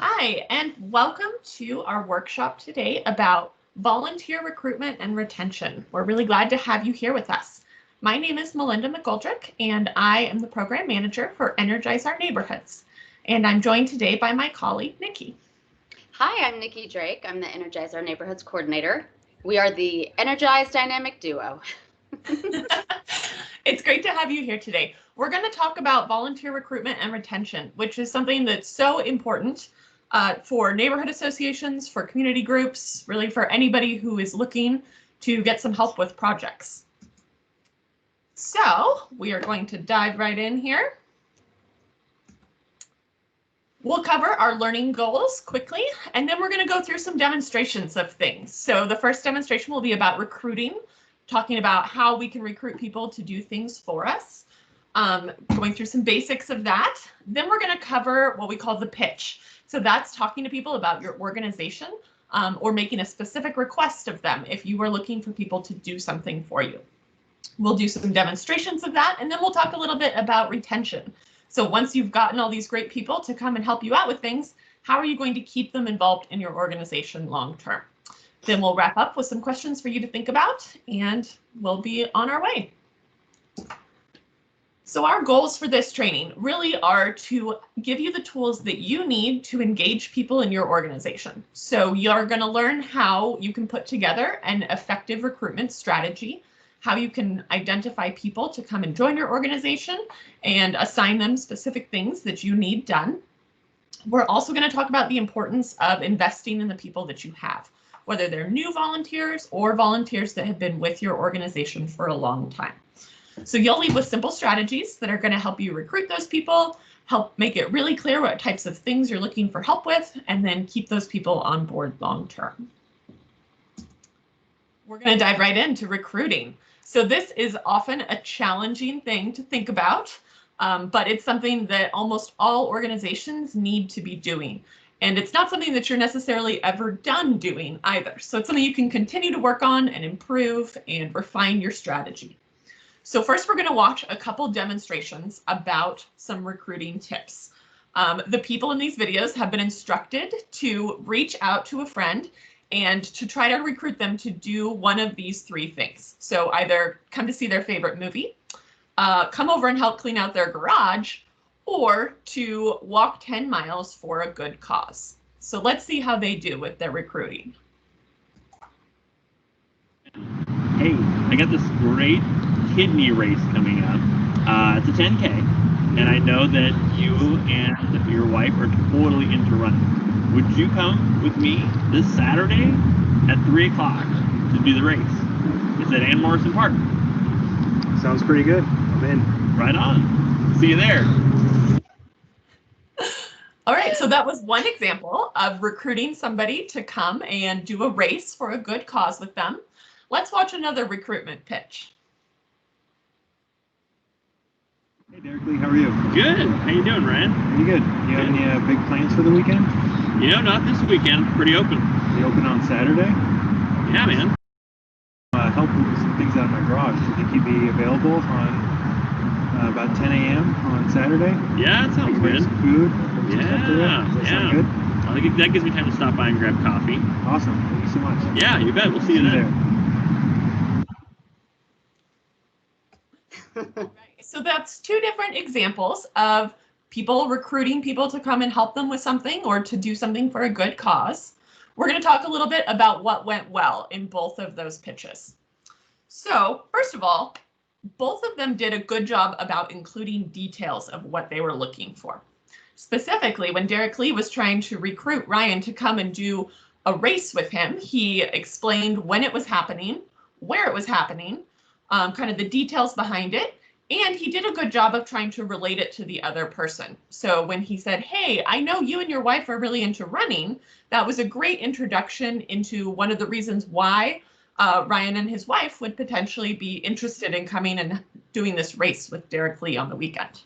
Hi, and welcome to our workshop today about volunteer recruitment and retention. We're really glad to have you here with us. My name is Melinda McGoldrick, and I am the program manager for Energize Our Neighborhoods. And I'm joined today by my colleague, Nikki. Hi, I'm Nikki Drake. I'm the Energize Our Neighborhoods coordinator. We are the Energize Dynamic Duo. It's great to have you here today. We're going to talk about volunteer recruitment and retention, which is something that's so important for neighborhood associations, for community groups, really for anybody who is looking to get some help with projects. So we are going to dive right in here. We'll cover our learning goals quickly, and then we're going to go through some demonstrations of things. So the first demonstration will be about recruiting, talking about how we can recruit people to do things for us, going through some basics of that. Then we're going to cover what we call the pitch. So that's talking to people about your organization or making a specific request of them if you are looking for people to do something for you. We'll do some demonstrations of that, and then we'll talk a little bit about retention. So once you've gotten all these great people to come and help you out with things, how are you going to keep them involved in your organization long term? Then we'll wrap up with some questions for you to think about, and we'll be on our way. So our goals for this training really are to give you the tools that you need to engage people in your organization. So you're going to learn how you can put together an effective recruitment strategy, how you can identify people to come and join your organization and assign them specific things that you need done. We're also going to talk about the importance of investing in the people that you have, whether they're new volunteers or volunteers that have been with your organization for a long time. So you'll leave with simple strategies that are going to help you recruit those people, help make it really clear what types of things you're looking for help with, and then keep those people on board long term. We're going to dive right into recruiting. So this is often a challenging thing to think about, but it's something that almost all organizations need to be doing. And it's not something that you're necessarily ever done doing either. So it's something you can continue to work on and improve and refine your strategy. So first, we're going to watch a couple demonstrations about some recruiting tips. The people in these videos have been instructed to reach out to a friend and to try to recruit them to do one of these three things. So either come to see their favorite movie, come over and help clean out their garage, or to walk 10 miles for a good cause. So let's see how they do with their recruiting. Hey, I got this great kidney race coming up. It's a 10K, and I know that you and your wife are totally into running. Would you come with me this Saturday at 3 o'clock to do the race? It's at Ann Morrison Park. Sounds pretty good. I'm in. Right on. See you there. All right, so that was one example of recruiting somebody to come and do a race for a good cause with them. Let's watch another recruitment pitch. Hey, Derek Lee, how are you? Good. How you doing, Ryan? Pretty good. You have any big plans for the weekend? You know, not this weekend. Pretty open. You open on Saturday? Yeah, man. Help move some things out of my garage. Do you think you'd be available on about 10 a.m. on Saturday? Yeah, that sounds good. Some food. Yeah, Does that sound good? I think that gives me time to stop by and grab coffee. Awesome. Thank you so much. Yeah, you bet. We'll see you then. So that's two different examples of people recruiting people to come and help them with something or to do something for a good cause. We're going to talk a little bit about what went well in both of those pitches. So first of all, both of them did a good job about including details of what they were looking for. Specifically, when Derek Lee was trying to recruit Ryan to come and do a race with him, he explained when it was happening, where it was happening, kind of the details behind it, and he did a good job of trying to relate it to the other person. So when he said, hey, I know you and your wife are really into running, that was a great introduction into one of the reasons why Ryan and his wife would potentially be interested in coming and doing this race with Derek Lee on the weekend.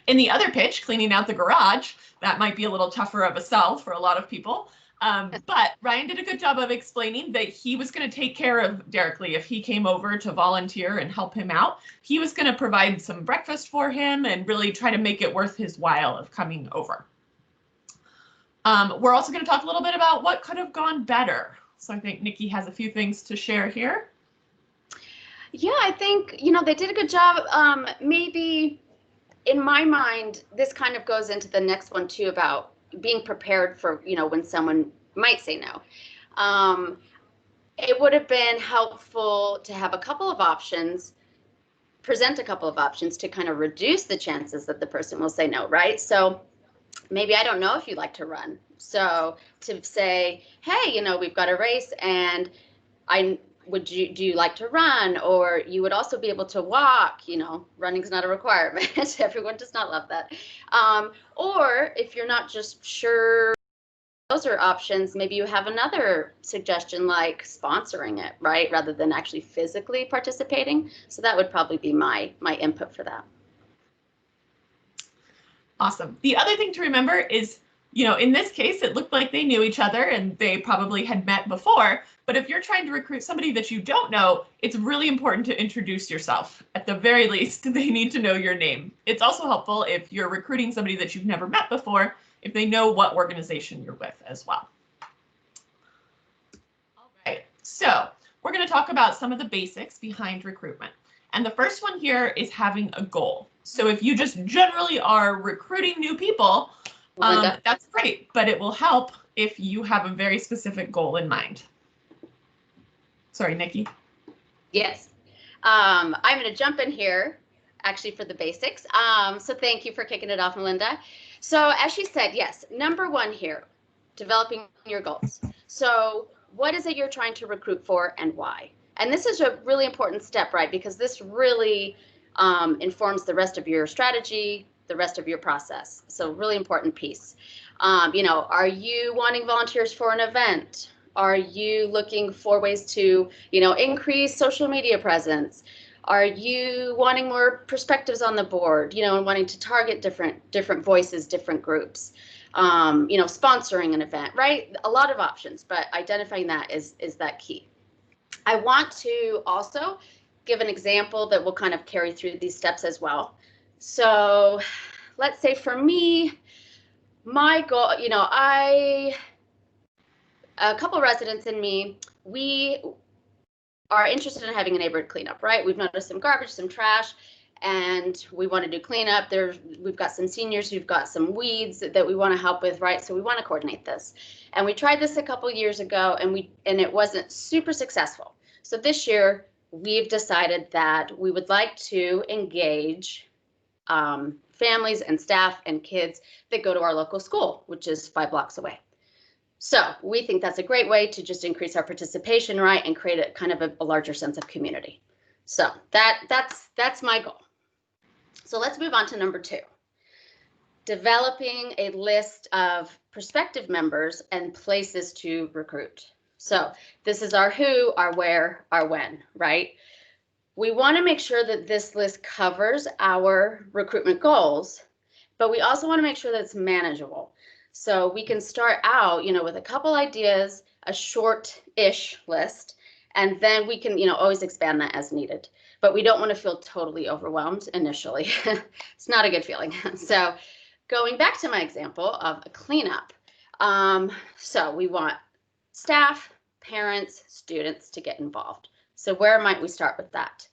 In the other pitch, cleaning out the garage, that might be a little tougher of a sell for a lot of people. But Ryan did a good job of explaining that he was going to take care of Derek Lee if he came over to volunteer and help him out. He was going to provide some breakfast for him and really try to make it worth his while of coming over. We're also going to talk a little bit about what could have gone better. So I think Nikki has a few things to share here. Yeah, I think, they did a good job. Maybe in my mind, this kind of goes into the next one too, about being prepared for, when someone might say no. It would have been helpful to have a couple of options, present a couple of options to kind of reduce the chances that the person will say no, right? So maybe I don't know if you like to run. So to say, hey, we've got a race and do you like to run? Or you would also be able to walk, running's not a requirement. Everyone does not love that. Or if you're not just sure, those are options. Maybe you have another suggestion like sponsoring it, right? Rather than actually physically participating. So that would probably be my input for that. Awesome. The other thing to remember is, in this case, it looked like they knew each other and they probably had met before. But if you're trying to recruit somebody that you don't know, it's really important to introduce yourself. At the very least, they need to know your name. It's also helpful if you're recruiting somebody that you've never met before, if they know what organization you're with as well. All right, so we're going to talk about some of the basics behind recruitment. And the first one here is having a goal. So if you just generally are recruiting new people, that's great, but it will help if you have a very specific goal in mind. Sorry, Nikki. Yes, I'm going to jump in here actually for the basics. So thank you for kicking it off, Melinda. So as she said, yes, number one here, developing your goals. So what is it you're trying to recruit for and why? And this is a really important step, right? Because this really informs the rest of your strategy, the rest of your process. So really important piece. Are you wanting volunteers for an event? Are you looking for ways to, increase social media presence? Are you wanting more perspectives on the board, and wanting to target different voices, different groups? Sponsoring an event, right? A lot of options, but identifying that is that key. I want to also give an example that will kind of carry through these steps as well. So let's say for me, my goal, a couple residents and me, we are interested in having a neighborhood cleanup, right? We've noticed some garbage, some trash, and we want to do cleanup. We've got some seniors who've got some weeds that we want to help with, right? So we want to coordinate this. And we tried this a couple years ago, and it wasn't super successful. So this year, we've decided that we would like to engage families and staff and kids that go to our local school, which is 5 blocks away. So we think that's a great way to just increase our participation, right, and create a kind of a larger sense of community. So that's my goal. So let's move on to number 2. Developing a list of prospective members and places to recruit. So this is our who, our where, our when, right? We want to make sure that this list covers our recruitment goals, but we also want to make sure that it's manageable. So we can start out, with a couple ideas, a short-ish list, and then we can, always expand that as needed. But we don't want to feel totally overwhelmed initially. It's not a good feeling. So going back to my example of a cleanup. So we want staff, parents, students to get involved. So where might we start with that?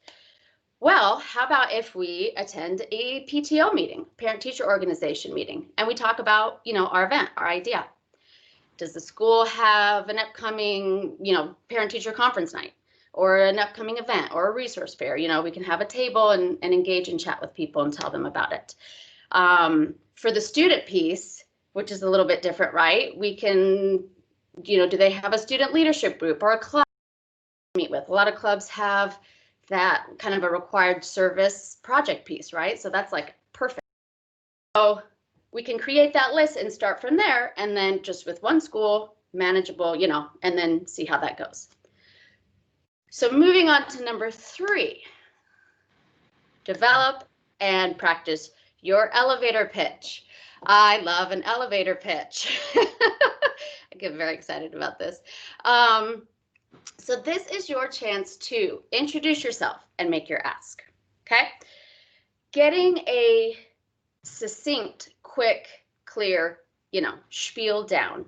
Well, how about if we attend a PTO meeting, parent-teacher organization meeting, and we talk about, our event, our idea. Does the school have an upcoming, parent-teacher conference night, or an upcoming event, or a resource fair? We can have a table and engage and chat with people and tell them about it. For the student piece, which is a little bit different, right? We can, do they have a student leadership group or a club to meet with? A lot of clubs have that kind of a required service project piece, right? So that's like perfect. So we can create that list and start from there, and then just with one school, manageable, and then see how that goes. So moving on to number 3, develop and practice your elevator pitch. I love an elevator pitch. I get very excited about this. So this is your chance to introduce yourself and make your ask, okay? Getting a succinct, quick, clear spiel down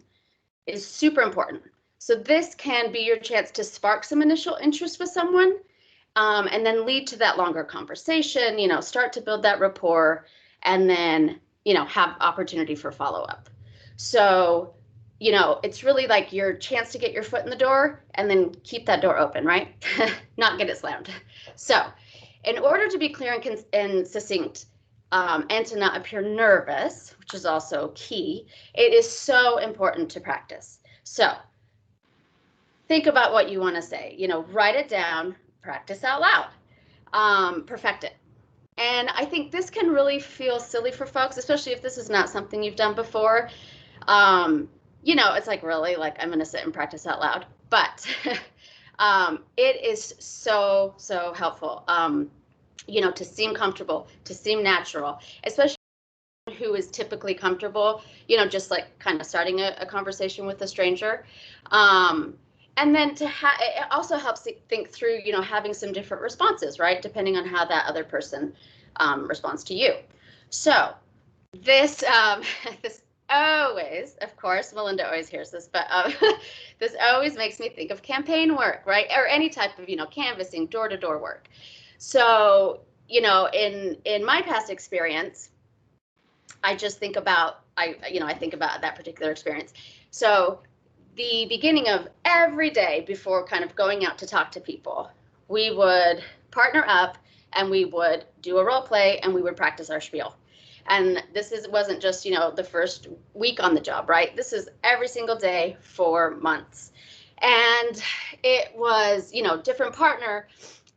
is super important. So this can be your chance to spark some initial interest with someone, and then lead to that longer conversation, start to build that rapport, and then, have opportunity for follow-up. So, it's really like your chance to get your foot in the door and then keep that door open, right? Not get it slammed. So in order to be clear and succinct, and to not appear nervous, which is also key, it is so important to practice. So think about what you want to say, write it down, practice out loud, perfect it. And I think this can really feel silly for folks, especially if this is not something you've done before. It's like, really, like, I'm going to sit and practice out loud, but it is so, so helpful, to seem comfortable, to seem natural, especially who is typically comfortable, just like kind of starting a conversation with a stranger. And then it also helps think through, having some different responses, right? Depending on how that other person responds to you. So this always, of course, Melinda always hears this, but this always makes me think of campaign work, right? Or any type of, canvassing, door-to-door work. So, in my past experience, I just think about, I think about that particular experience. So the beginning of every day before kind of going out to talk to people, we would partner up and we would do a role play and we would practice our spiel. And this wasn't just, the first week on the job, right? This is every single day for months. And it was, different partner,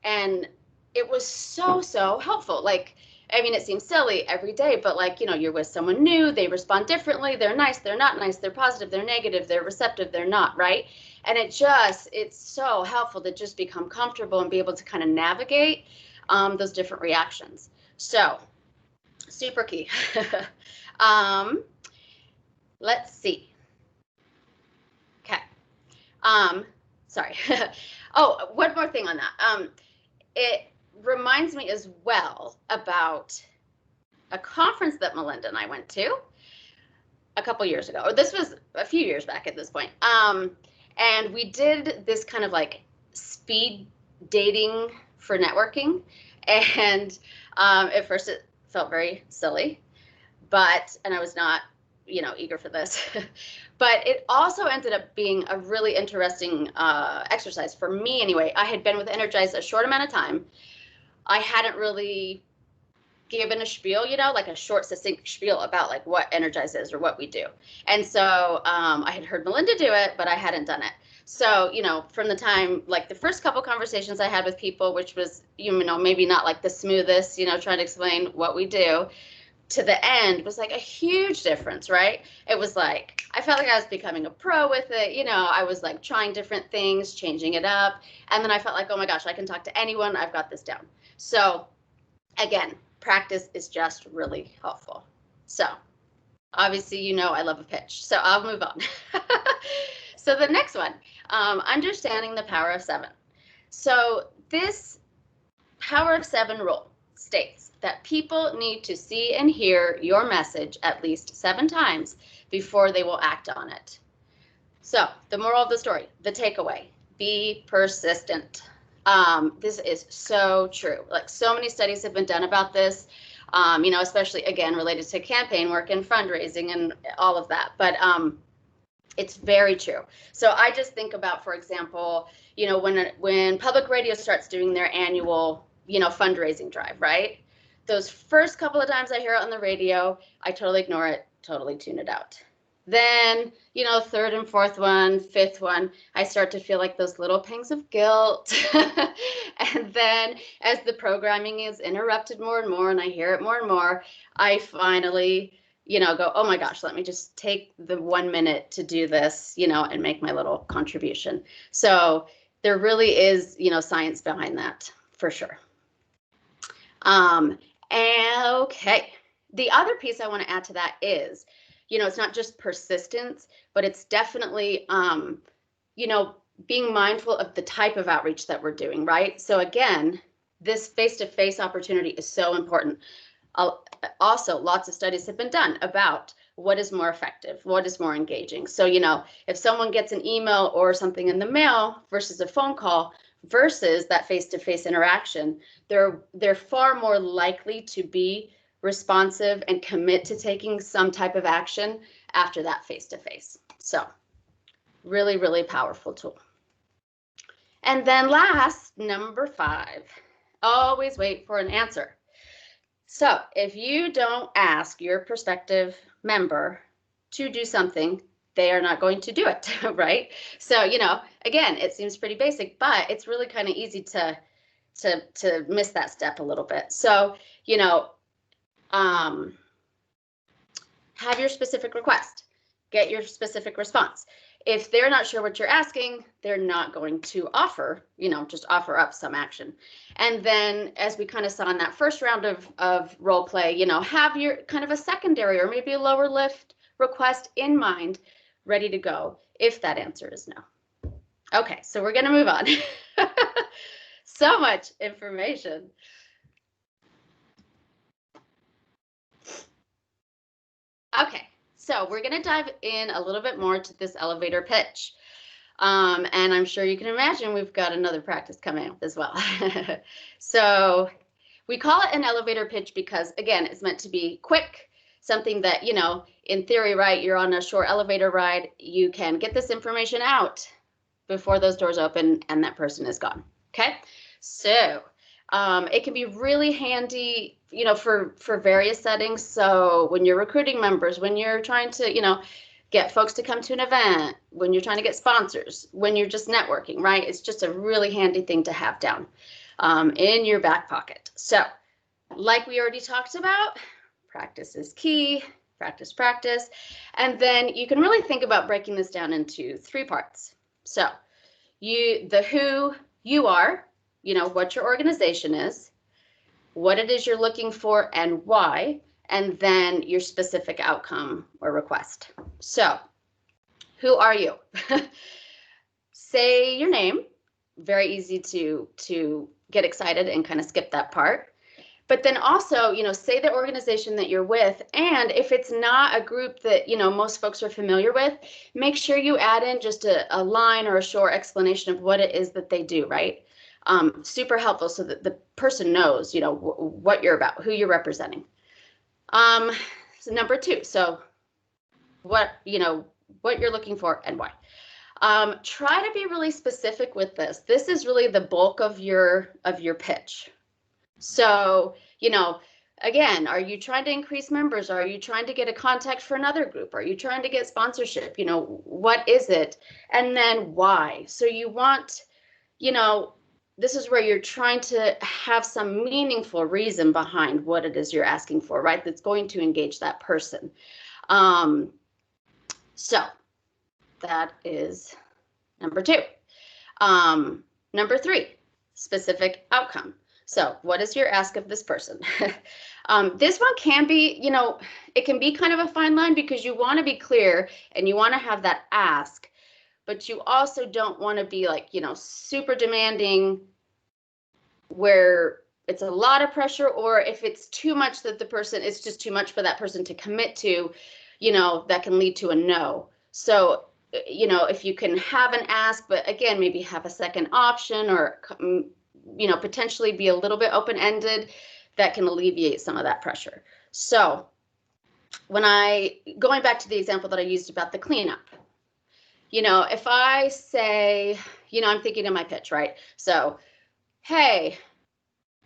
and it was so, so helpful. Like, it seems silly every day, but like, you're with someone new, they respond differently, they're nice, they're not nice, they're positive, they're negative, they're receptive, they're not, right? And it's so helpful to just become comfortable and be able to kind of navigate those different reactions. So super key. Let's see. Okay. Sorry. Oh, one more thing on that. It reminds me as well about a conference that Melinda and I went to a couple years ago, or this was a few years back at this point. And we did this kind of like speed dating for networking. And at first it felt very silly, and I was not, eager for this. But it also ended up being a really interesting exercise for me anyway. I had been with Energize a short amount of time. I hadn't really given a spiel, like a short, succinct spiel about like what Energize is or what we do. And so I had heard Melinda do it, but I hadn't done it. So, from the time, like the first couple conversations I had with people, which was, maybe not like the smoothest, trying to explain what we do, to the end was like a huge difference, right? It was like, I felt like I was becoming a pro with it. I was like trying different things, changing it up. And then I felt like, oh my gosh, I can talk to anyone. I've got this down. So again, practice is just really helpful. So obviously, I love a pitch. So I'll move on. So the next one, understanding the power of 7. So this power of 7 rule states that people need to see and hear your message at least 7 times before they will act on it. So the moral of the story, the takeaway, be persistent. This is so true. Like, so many studies have been done about this, especially again related to campaign work and fundraising and all of that. But it's very true. So I just think about, for example, when public radio starts doing their annual, fundraising drive, right? Those first couple of times I hear it on the radio, I totally ignore it, totally tune it out. Then, third and fourth one, fifth one, I start to feel like those little pangs of guilt. And then as the programming is interrupted more and more and I hear it more and more, I finally, go, oh my gosh, let me just take the 1 minute to do this, and make my little contribution. So there really is, science behind that for sure. Okay. The other piece I want to add to that is, it's not just persistence, but it's definitely, being mindful of the type of outreach that we're doing, right? So again, this face-to-face opportunity is so important. Also, lots of studies have been done about what is more effective, what is more engaging. So, you know, if someone gets an email or something in the mail versus a phone call versus that face-to-face interaction, they're far more likely to be responsive and commit to taking some type of action after that face-to-face. So really, really powerful tool. And then last, number 5, always wait for an answer. So if you don't ask your prospective member to do something, they are not going to do it, right? So, you know, again, it seems pretty basic, but it's really kind of easy to miss that step a little bit. So, you know, have your specific request, get your specific response. If they're not sure what you're asking, they're not going to offer, you know, just offer up some action. And then as we kind of saw in that first round of role play, you know, have your kind of a secondary or maybe a lower lift request in mind, ready to go if that answer is no. Okay, so we're going to move on. So much information. Okay, so we're going to dive in a little bit more to this elevator pitch. And I'm sure you can imagine we've got another practice coming up as well. So we call it an elevator pitch because, again, it's meant to be quick, something that, you know, in theory, right, you're on a short elevator ride, you can get this information out before those doors open and that person is gone. Okay, so it can be really handy, you know, for various settings. So when you're recruiting members, when you're trying to, you know, get folks to come to an event, when you're trying to get sponsors, when you're just networking, right? It's just a really handy thing to have down in your back pocket. So like we already talked about, practice is key, practice, practice. And then you can really think about breaking this down into 3 parts. So the who you are, you know, what your organization is, what it is you're looking for and why, and then your specific outcome or request. So who are you? Say your name. Very easy to get excited and kind of skip that part. But then also, you know, say the organization that you're with, and if it's not a group that, you know, most folks are familiar with, make sure you add in just a line or a short explanation of what it is that they do, right? Super helpful so that the person knows, you know, what you're about, who you're representing. So number 2, so what, you know, what you're looking for and why. Try to be really specific with this. This is really the bulk of your pitch. So, you know, again, are you trying to increase members? Are you trying to get a contact for another group? Are you trying to get sponsorship? You know, what is it? And then why? So you want, you know, this is where you're trying to have some meaningful reason behind what it is you're asking for, right? That's going to engage that person. So that is number 2. Number 3, specific outcome. So what is your ask of this person? This one can be, you know, it can be kind of a fine line because you want to be clear and you want to have that ask, but you also don't want to be like, you know, super demanding where it's a lot of pressure, or if it's too much that the person, it's just too much for that person to commit to, you know, that can lead to a no. So, you know, if you can have an ask, but again, maybe have a second option or, you know, potentially be a little bit open-ended, that can alleviate some of that pressure. So going back to the example that I used about the cleanup, you know, if I say, you know, I'm thinking in my pitch, right? So, hey,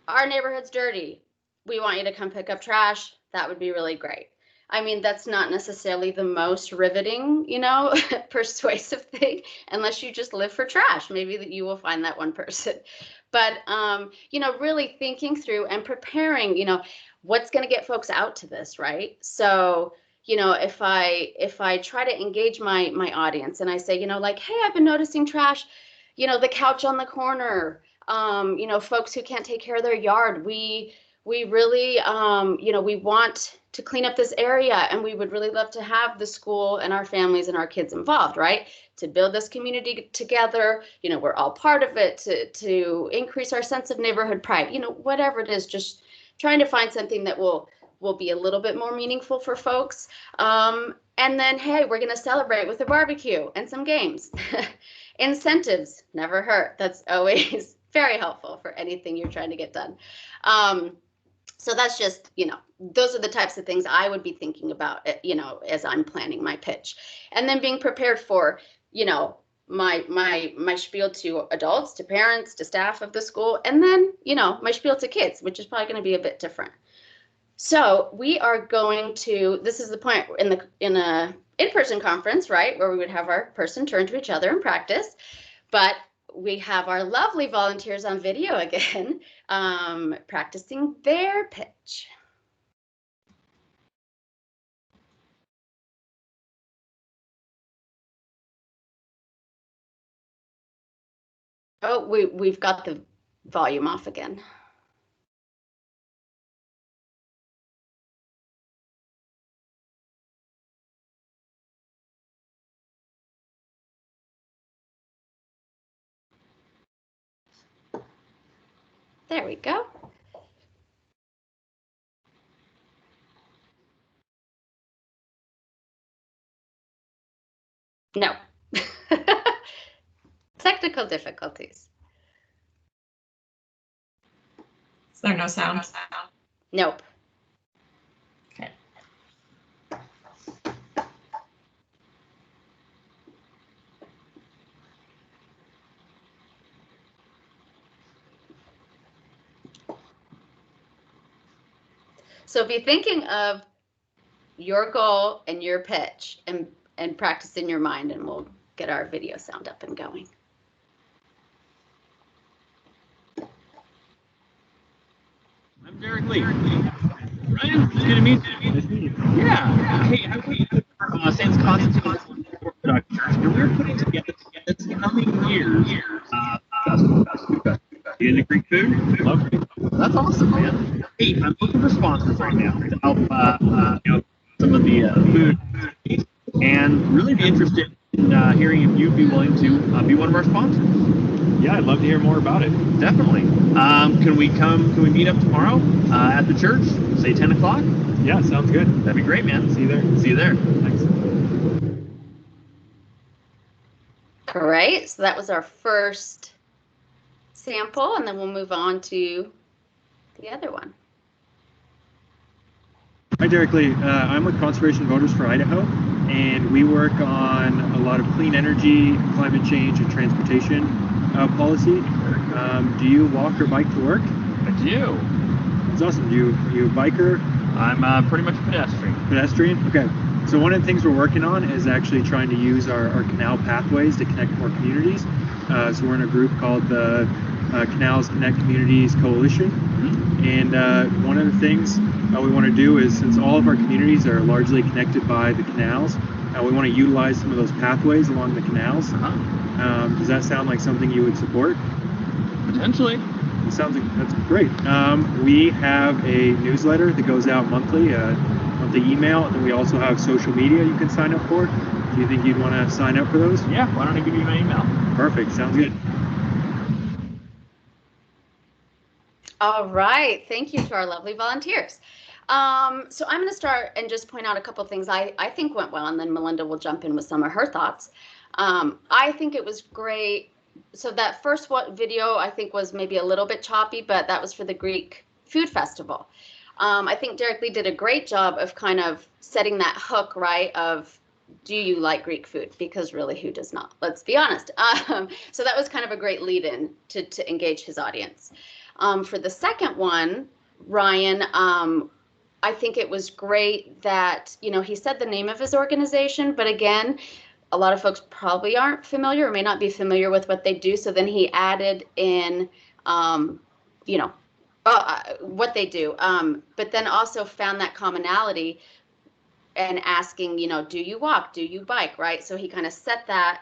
our neighborhood's dirty. We want you to come pick up trash. That would be really great. I mean, that's not necessarily the most riveting, you know, persuasive thing, unless you just live for trash. Maybe that you will find that one person. But, you know, really thinking through and preparing, you know, what's going to get folks out to this, right? So, you know, if I try to engage my audience and I say, you know, like, hey, I've been noticing trash, you know, the couch on the corner, you know, folks who can't take care of their yard, we really, you know, we want to clean up this area, and we would really love to have the school and our families and our kids involved, right? To build this community together, you know, we're all part of it, to increase our sense of neighborhood pride, you know, whatever it is, just trying to find something that will will be a little bit more meaningful for folks. And then, hey, we're going to celebrate with a barbecue and some games. Incentives never hurt. That's always very helpful for anything you're trying to get done. So that's just, those are the types of things I would be thinking about, as I'm planning my pitch. And then being prepared for, my spiel to adults, to parents, to staff of the school, and then, my spiel to kids, which is probably going to be a bit different. So we are going to, this is the point in a in-person conference, right, where we would have our person turn to each other and practice, but we have our lovely volunteers on video again, practicing their pitch. Oh, we've got the volume off again. There we go. No. Technical difficulties. Is there no sound? Nope. Okay. So be thinking of your goal and your pitch and practice in your mind, and we'll get our video sound up and going. I'm Derek Lee. Ryan, it's good to meet you. Yeah. Hey, I work for Sans Constantine Productions, and we're putting together this coming year's you into Greek food? Love Greek food. That's awesome, man. Hey, I'm looking for sponsors right now to help some of the food, and really be interested in hearing if you'd be willing to be one of our sponsors. Yeah, I'd love to hear more about it. Definitely. Can we meet up tomorrow at the church, say 10 o'clock? Yeah, sounds good. That'd be great, man. See you there. See you there. Thanks. Great. So that was our first sample, and then we'll move on to the other one. Hi, Derek Lee. I'm with Conservation Voters for Idaho, and we work on a lot of clean energy, climate change, and transportation policy. Do you walk or bike to work? I do. That's awesome. You a biker? I'm pretty much a pedestrian. Pedestrian? Okay. So one of the things we're working on is actually trying to use our canal pathways to connect more communities. So we're in a group called the Canals Connect Communities Coalition. Mm-hmm. And one of the things we want to do is, since all of our communities are largely connected by the canals, we want to utilize some of those pathways along the canals. Does that sound like something you would support? Potentially. It sounds like that's great. We have a newsletter that goes out monthly, monthly email, and then we also have social media you can sign up for. Do you think you'd want to sign up for those? Yeah, why don't I give you my email? Perfect, sounds good. All right, thank you to our lovely volunteers. So I'm going to start and just point out a couple things I think went well, and then Melinda will jump in with some of her thoughts. I think it was great. So that first video I think was maybe a little bit choppy, but that was for the Greek Food Festival. I think Derek Lee did a great job of kind of setting that hook, right, of do you like Greek food? Because really, who does not? Let's be honest. So that was kind of a great lead-in to engage his audience. For the second one, Ryan, I think it was great that, he said the name of his organization, but again, a lot of folks probably aren't familiar or may not be familiar with what they do. So then he added in, what they do, but then also found that commonality and asking, do you walk, do you bike, right? So he kind of set that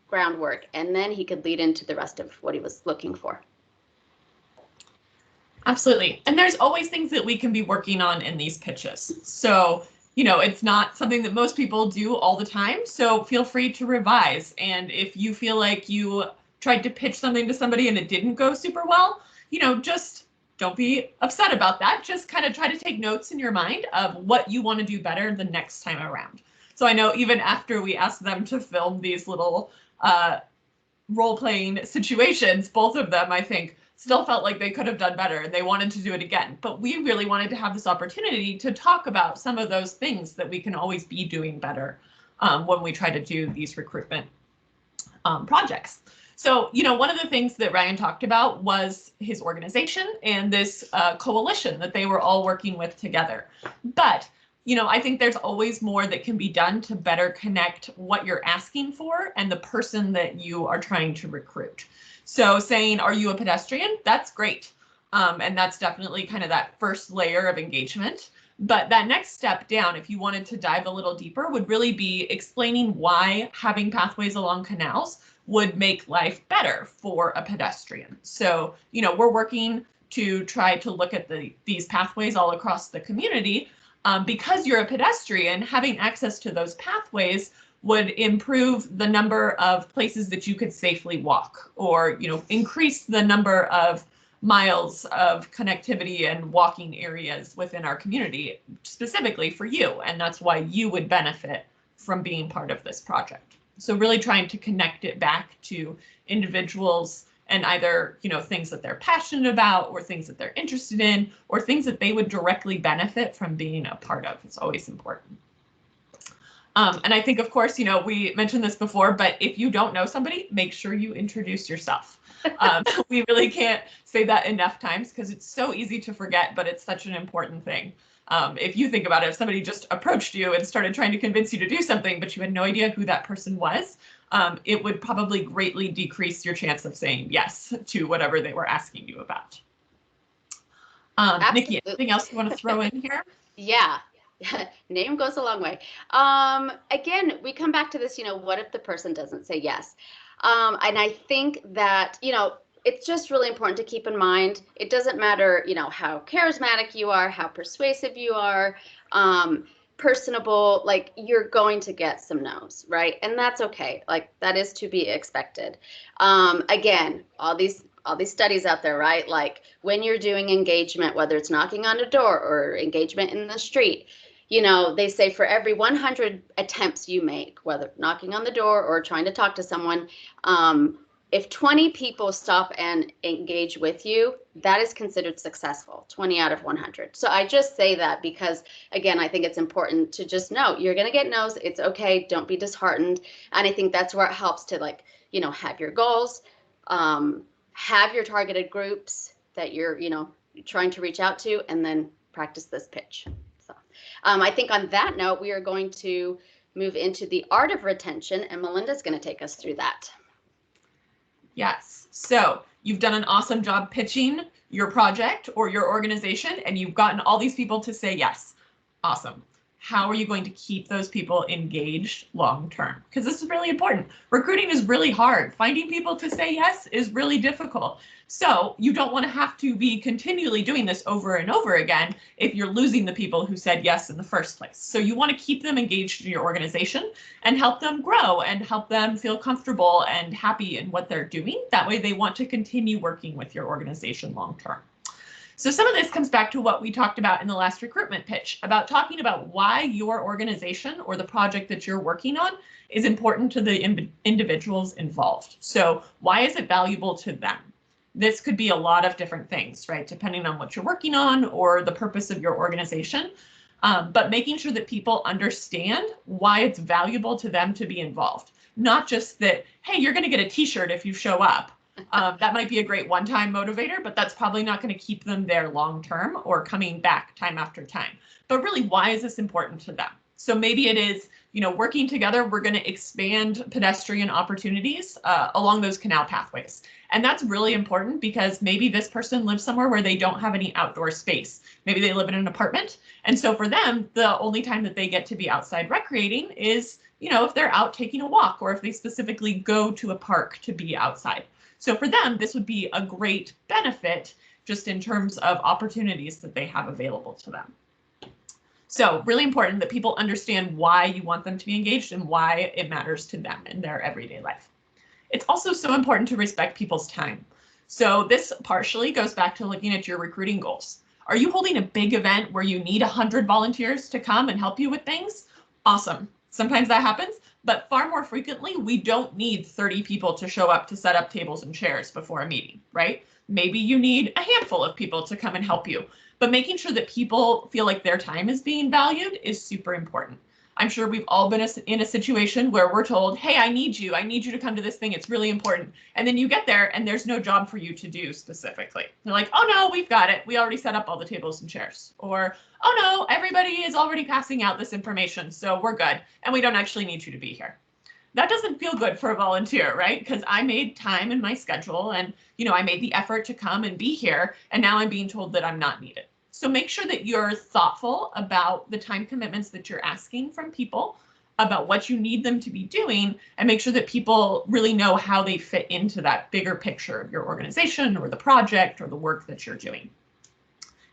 groundwork, and then he could lead into the rest of what he was looking for. Absolutely. And there's always things that we can be working on in these pitches. So, it's not something that most people do all the time. So feel free to revise. And if you feel like you tried to pitch something to somebody and it didn't go super well, just don't be upset about that. Just kind of try to take notes in your mind of what you want to do better the next time around. So I know even after we asked them to film these little role-playing situations, both of them, I think, still felt like they could have done better and they wanted to do it again. But we really wanted to have this opportunity to talk about some of those things that we can always be doing better when we try to do these recruitment projects. So, one of the things that Ryan talked about was his organization and this coalition that they were all working with together. But, I think there's always more that can be done to better connect what you're asking for and the person that you are trying to recruit. So saying, are you a pedestrian? That's great. And that's definitely kind of that first layer of engagement. But that next step down, if you wanted to dive a little deeper, would really be explaining why having pathways along canals would make life better for a pedestrian. So, we're working to try to look at these pathways all across the community. Because you're a pedestrian, having access to those pathways would improve the number of places that you could safely walk, or, increase the number of miles of connectivity and walking areas within our community, specifically for you. And that's why you would benefit from being part of this project. So really trying to connect it back to individuals and either, things that they're passionate about or things that they're interested in or things that they would directly benefit from being a part of. It's always important. And I think, of course, we mentioned this before, but if you don't know somebody, make sure you introduce yourself. We really can't say that enough times because it's so easy to forget, but it's such an important thing. If you think about it, if somebody just approached you and started trying to convince you to do something, but you had no idea who that person was, it would probably greatly decrease your chance of saying yes to whatever they were asking you about. Nikki, anything else you want to throw in here? Yeah. Name goes a long way. Again, we come back to this, what if the person doesn't say yes? And I think that, it's just really important to keep in mind, it doesn't matter, how charismatic you are, how persuasive you are, personable, like you're going to get some no's, right? And that's okay. Like that is to be expected. Again, all these studies out there, right? Like when you're doing engagement, whether it's knocking on a door or engagement in the street, they say for every 100 attempts you make, whether knocking on the door or trying to talk to someone, if 20 people stop and engage with you, that is considered successful, 20 out of 100. So I just say that because, again, I think it's important to just know you're going to get no's. It's okay. Don't be disheartened. And I think that's where it helps to have your goals, have your targeted groups that you're, trying to reach out to, and then practice this pitch. So I think on that note, we are going to move into the art of retention, and Melinda's going to take us through that. Yes. So you've done an awesome job pitching your project or your organization, and you've gotten all these people to say yes. Awesome. How are you going to keep those people engaged long term? Because this is really important. Recruiting is really hard. Finding people to say yes is really difficult. So you don't want to have to be continually doing this over and over again if you're losing the people who said yes in the first place. So you want to keep them engaged in your organization and help them grow and help them feel comfortable and happy in what they're doing. That way they want to continue working with your organization long term. So some of this comes back to what we talked about in the last recruitment pitch about talking about why your organization or the project that you're working on is important to the individuals involved. So why is it valuable to them? This could be a lot of different things, right? Depending on what you're working on or the purpose of your organization. But making sure that people understand why it's valuable to them to be involved. Not just that, hey, you're going to get a t-shirt if you show up. That might be a great one-time motivator, but that's probably not going to keep them there long-term or coming back time after time. But really, why is this important to them? So maybe it is, working together, we're going to expand pedestrian opportunities along those canal pathways. And that's really important because maybe this person lives somewhere where they don't have any outdoor space. Maybe they live in an apartment. And so for them, the only time that they get to be outside recreating is, if they're out taking a walk or if they specifically go to a park to be outside. So for them, this would be a great benefit just in terms of opportunities that they have available to them. So really important that people understand why you want them to be engaged and why it matters to them in their everyday life. It's also so important to respect people's time. So this partially goes back to looking at your recruiting goals. Are you holding a big event where you need 100 volunteers to come and help you with things? Awesome. Sometimes that happens, but far more frequently, we don't need 30 people to show up to set up tables and chairs before a meeting, right? Maybe you need a handful of people to come and help you, but making sure that people feel like their time is being valued is super important. I'm sure we've all been in a situation where we're told, hey, I need you to come to this thing, it's really important. And then you get there and there's no job for you to do specifically. They're like, oh no, we've got it. We already set up all the tables and chairs. Or, oh no, everybody is already passing out this information, so we're good. And we don't actually need you to be here. That doesn't feel good for a volunteer, right? Because I made time in my schedule and, I made the effort to come and be here. And now I'm being told that I'm not needed. So make sure that you're thoughtful about the time commitments that you're asking from people, about what you need them to be doing, and make sure that people really know how they fit into that bigger picture of your organization or the project or the work that you're doing.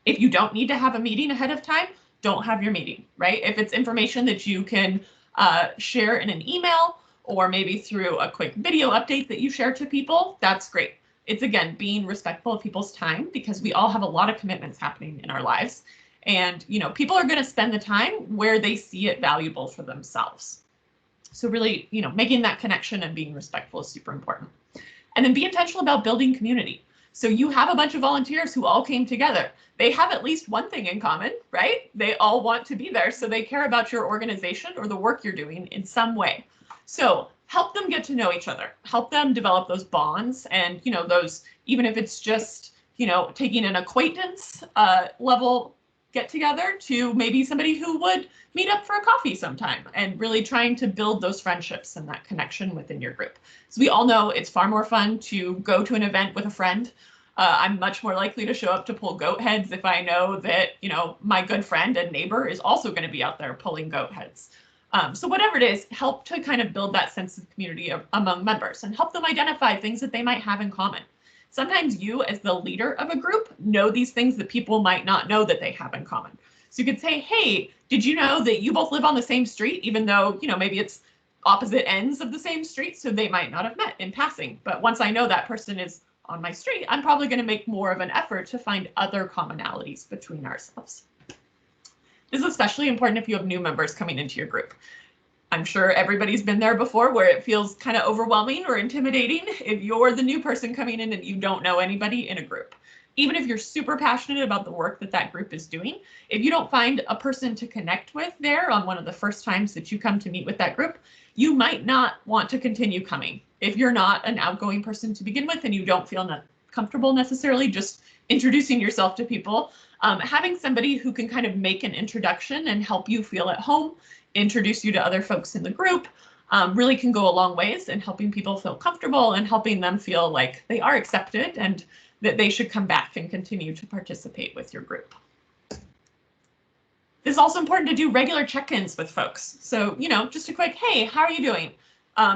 If you don't need to have a meeting ahead of time, don't have your meeting, right? If it's information that you can share in an email or maybe through a quick video update that you share to people, that's great. It's, again, being respectful of people's time because we all have a lot of commitments happening in our lives. And, people are going to spend the time where they see it valuable for themselves. So really, making that connection and being respectful is super important. And then be intentional about building community. So you have a bunch of volunteers who all came together. They have at least one thing in common, right? They all want to be there. So they care about your organization or the work you're doing in some way. So help them get to know each other, help them develop those bonds and, those, even if it's just, taking an acquaintance level get together to maybe somebody who would meet up for a coffee sometime and really trying to build those friendships and that connection within your group. So we all know it's far more fun to go to an event with a friend. I'm much more likely to show up to pull goat heads if I know that, my good friend and neighbor is also going to be out there pulling goat heads. So whatever it is, help to kind of build that sense of community among members and help them identify things that they might have in common. Sometimes you, as the leader of a group, know these things that people might not know that they have in common. So you could say, hey, did you know that you both live on the same street, even though, maybe it's opposite ends of the same street, so they might not have met in passing. But once I know that person is on my street, I'm probably going to make more of an effort to find other commonalities between ourselves. This is especially important if you have new members coming into your group. I'm sure everybody's been there before where it feels kind of overwhelming or intimidating if you're the new person coming in and you don't know anybody in a group. Even if you're super passionate about the work that that group is doing, if you don't find a person to connect with there on one of the first times that you come to meet with that group, you might not want to continue coming. If you're not an outgoing person to begin with and you don't feel comfortable necessarily just introducing yourself to people, having somebody who can kind of make an introduction and help you feel at home, introduce you to other folks in the group, really can go a long ways in helping people feel comfortable and helping them feel like they are accepted and that they should come back and continue to participate with your group. It's also important to do regular check-ins with folks. So, just a quick, hey, how are you doing?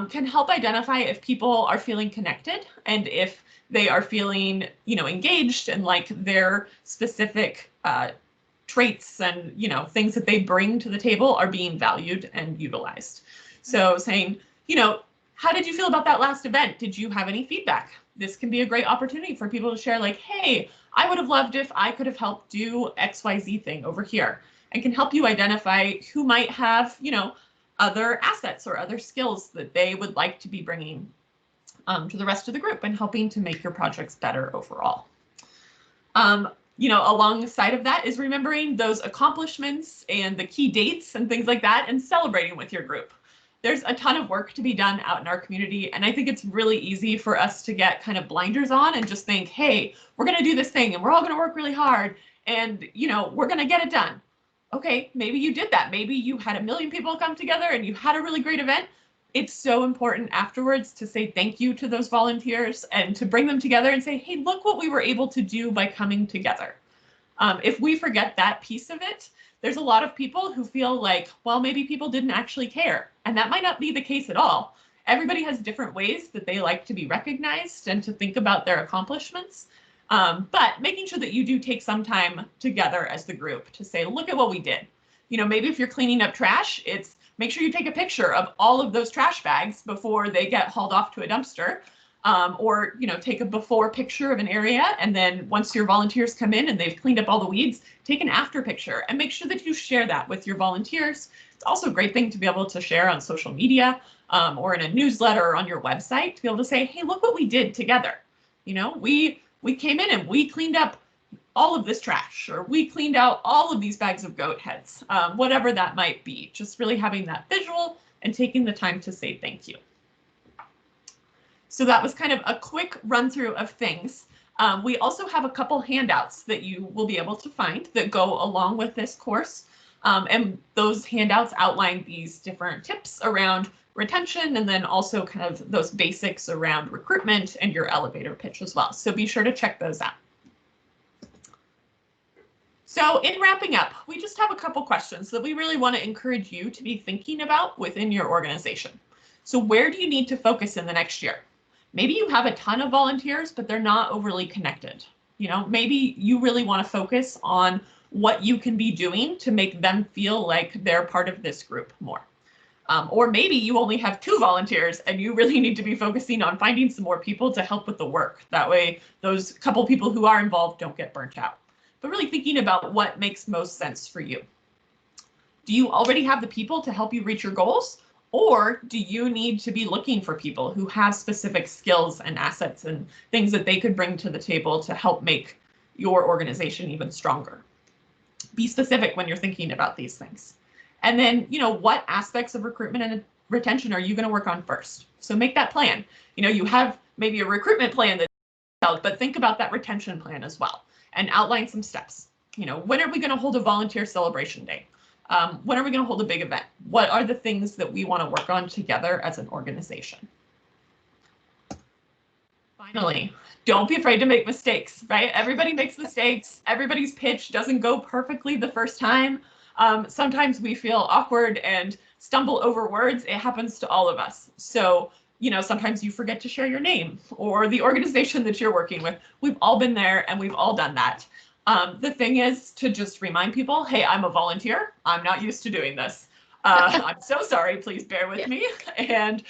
Can help identify if people are feeling connected and if they are feeling, engaged and like their specific traits and, things that they bring to the table are being valued and utilized. So saying, how did you feel about that last event? Did you have any feedback? This can be a great opportunity for people to share like, hey, I would have loved if I could have helped do XYZ thing over here, and can help you identify who might have, other assets or other skills that they would like to be bringing to the rest of the group and helping to make your projects better overall. Alongside of that is remembering those accomplishments and the key dates and things like that and celebrating with your group. There's a ton of work to be done out in our community, and I think it's really easy for us to get kind of blinders on and just think, hey, we're going to do this thing and we're all going to work really hard and, we're going to get it done. Okay, maybe you did that. Maybe you had 1 million people come together and you had a really great event. It's so important afterwards to say thank you to those volunteers and to bring them together and say, hey, look what we were able to do by coming together. If we forget that piece of it, there's a lot of people who feel like, well, maybe people didn't actually care. And that might not be the case at all. Everybody has different ways that they like to be recognized and to think about their accomplishments. But making sure that you do take some time together as the group to say, look at what we did. Maybe if you're cleaning up trash, it's make sure you take a picture of all of those trash bags before they get hauled off to a dumpster. or take a before picture of an area, and then once your volunteers come in and they've cleaned up all the weeds, take an after picture and make sure that you share that with your volunteers. It's also a great thing to be able to share on social media or in a newsletter or on your website to be able to say, hey, look what we did together. We came in and we cleaned up all of this trash, or we cleaned out all of these bags of goat heads, whatever that might be. Just really having that visual and taking the time to say thank you. So that was kind of a quick run through of things. We also have a couple handouts that you will be able to find that go along with this course. And those handouts outline these different tips around retention, and then also kind of those basics around recruitment and your elevator pitch as well. So be sure to check those out. So in wrapping up, we just have a couple questions that we really want to encourage you to be thinking about within your organization. So where do you need to focus in the next year? Maybe you have a ton of volunteers, but they're not overly connected. Maybe you really want to focus on what you can be doing to make them feel like they're part of this group more. Or maybe you only have 2 volunteers and you really need to be focusing on finding some more people to help with the work. That way, those couple people who are involved don't get burnt out. But really thinking about what makes most sense for you. Do you already have the people to help you reach your goals? Or do you need to be looking for people who have specific skills and assets and things that they could bring to the table to help make your organization even stronger? Be specific when you're thinking about these things. And then, what aspects of recruitment and retention are you going to work on first? So make that plan. You have maybe a recruitment plan that's detailed, but think about that retention plan as well and outline some steps. When are we going to hold a volunteer celebration day? When are we going to hold a big event? What are the things that we want to work on together as an organization? Finally, don't be afraid to make mistakes, right? Everybody makes mistakes. Everybody's pitch doesn't go perfectly the first time. Sometimes we feel awkward and stumble over words. It happens to all of us. So, sometimes you forget to share your name or the organization that you're working with. We've all been there and we've all done that. The thing is to just remind people, hey, I'm a volunteer. I'm not used to doing this. I'm so sorry. Please bear with me and,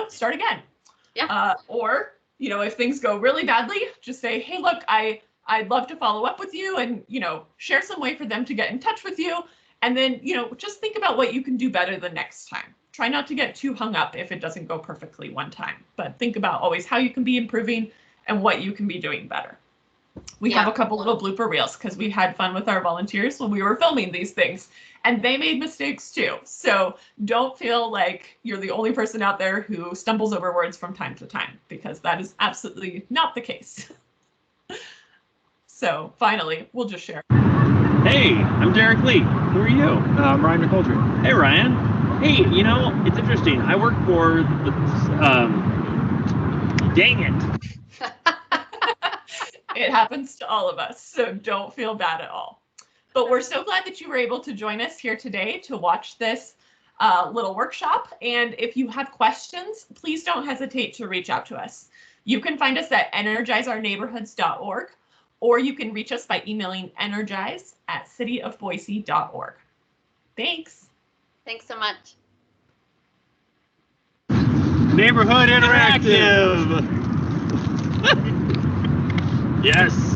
start again. Yeah. Or, if things go really badly, just say, hey, look, I'd love to follow up with you and, share some way for them to get in touch with you. And then, just think about what you can do better the next time. Try not to get too hung up if it doesn't go perfectly one time, but think about always how you can be improving and what you can be doing better. We have a couple little blooper reels because we had fun with our volunteers when we were filming these things, and they made mistakes too. So don't feel like you're the only person out there who stumbles over words from time to time, because that is absolutely not the case. So finally, we'll just share. Hey, I'm Derek Lee. Who are you? I'm Ryan McColdry. Hey, Ryan. Hey, it's interesting. I work for the, dang it. It happens to all of us, so don't feel bad at all. But we're so glad that you were able to join us here today to watch this little workshop. And if you have questions, please don't hesitate to reach out to us. You can find us at energizeourneighborhoods.org, or you can reach us by emailing energize@cityofboise.org. Thanks. Thanks so much. Neighborhood Interactive. Yes.